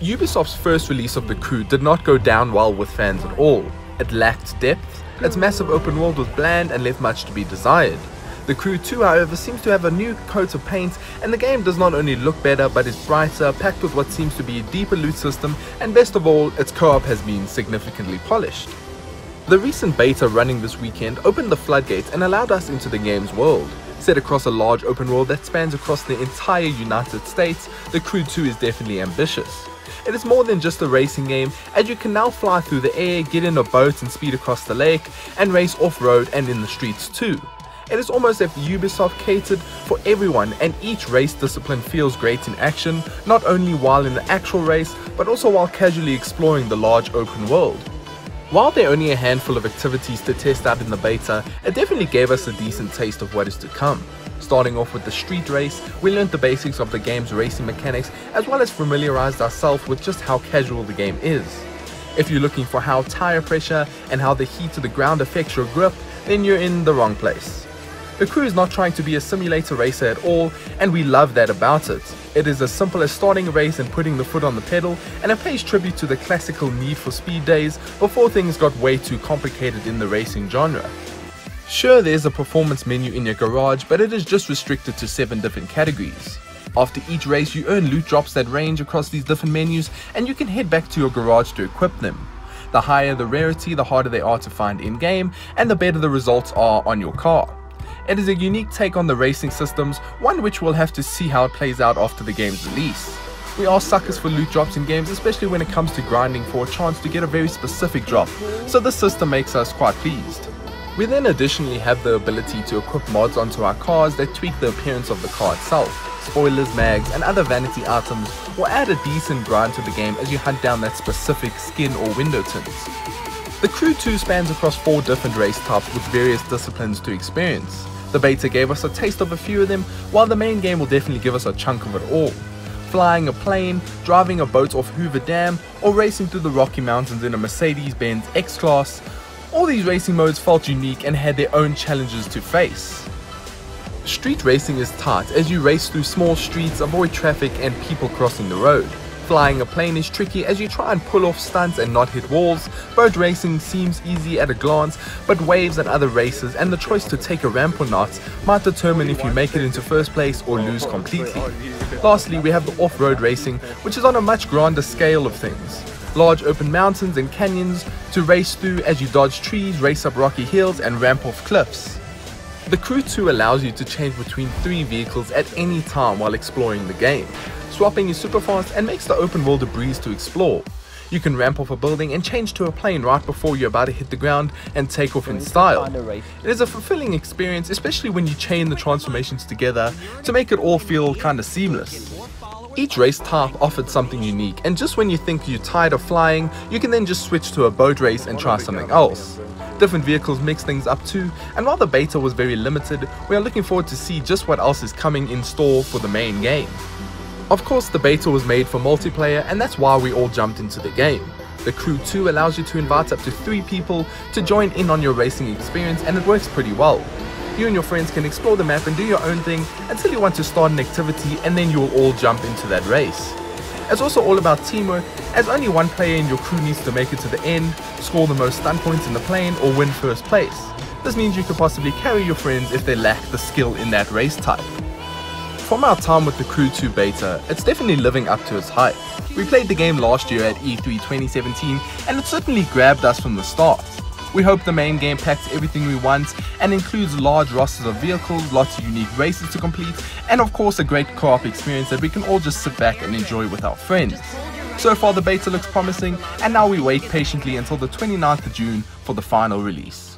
Ubisoft's first release of The Crew did not go down well with fans at all. It lacked depth, its massive open world was bland and left much to be desired. The Crew 2, however, seems to have a new coat of paint, and the game does not only look better but is brighter, packed with what seems to be a deeper loot system, and best of all, its co-op has been significantly polished. The recent beta running this weekend opened the floodgates and allowed us into the game's world. Set across a large open world that spans across the entire United States, The Crew 2 is definitely ambitious. It is more than just a racing game, as you can now fly through the air, get in a boat and speed across the lake, and race off-road and in the streets too. It is almost as if Ubisoft catered for everyone, and each race discipline feels great in action, not only while in the actual race, but also while casually exploring the large open world. While there are only a handful of activities to test out in the beta, it definitely gave us a decent taste of what is to come. Starting off with the street race, we learned the basics of the game's racing mechanics, as well as familiarized ourselves with just how casual the game is. If you're looking for how tire pressure and how the heat to the ground affects your grip, then you're in the wrong place. The Crew is not trying to be a simulator racer at all, and we love that about it. It is as simple as starting a race and putting the foot on the pedal, and it pays tribute to the classical Need for Speed days before things got way too complicated in the racing genre. Sure, there's a performance menu in your garage, but it is just restricted to 7 different categories. After each race, you earn loot drops that range across these different menus, and you can head back to your garage to equip them. The higher the rarity, the harder they are to find in-game, and the better the results are on your car. It is a unique take on the racing systems, one which we'll have to see how it plays out after the game's release. We are suckers for loot drops in games, especially when it comes to grinding for a chance to get a very specific drop, so this system makes us quite pleased. We then additionally have the ability to equip mods onto our cars that tweak the appearance of the car itself. Spoilers, mags, and other vanity items will add a decent grind to the game as you hunt down that specific skin or window tints. The Crew 2 spans across 4 different race types with various disciplines to experience. The beta gave us a taste of a few of them, while the main game will definitely give us a chunk of it all. Flying a plane, driving a boat off Hoover Dam, or racing through the Rocky Mountains in a Mercedes-Benz X-Class, all these racing modes felt unique and had their own challenges to face. Street racing is tight as you race through small streets, avoid traffic and people crossing the road. Flying a plane is tricky as you try and pull off stunts and not hit walls. Boat racing seems easy at a glance, but waves and other races and the choice to take a ramp or not might determine if you make it into first place or lose completely. Lastly, we have the off-road racing, which is on a much grander scale of things. Large open mountains and canyons to race through as you dodge trees, race up rocky hills and ramp off cliffs. The Crew 2 allows you to change between 3 vehicles at any time while exploring the game. Swapping is super fast and makes the open world a breeze to explore. You can ramp off a building and change to a plane right before you're about to hit the ground and take off in style. It is a fulfilling experience, especially when you chain the transformations together to make it all feel kinda seamless. Each race type offered something unique, and just when you think you're tired of flying, you can then just switch to a boat race and try something else. Different vehicles mix things up too, and while the beta was very limited, we are looking forward to see just what else is coming in store for the main game. Of course, the beta was made for multiplayer, and that's why we all jumped into the game. The Crew 2 allows you to invite up to 3 people to join in on your racing experience, and it works pretty well. You and your friends can explore the map and do your own thing until you want to start an activity, and then you'll all jump into that race. It's also all about teamwork, as only one player in your crew needs to make it to the end, score the most stun points in the plane, or win first place. This means you could possibly carry your friends if they lack the skill in that race type. From our time with the Crew 2 beta, it's definitely living up to its hype. We played the game last year at E3 2017, and it certainly grabbed us from the start. We hope the main game packs everything we want and includes large rosters of vehicles, lots of unique races to complete, and of course a great co-op experience that we can all just sit back and enjoy with our friends. So far the beta looks promising, and now we wait patiently until the 29th of June for the final release.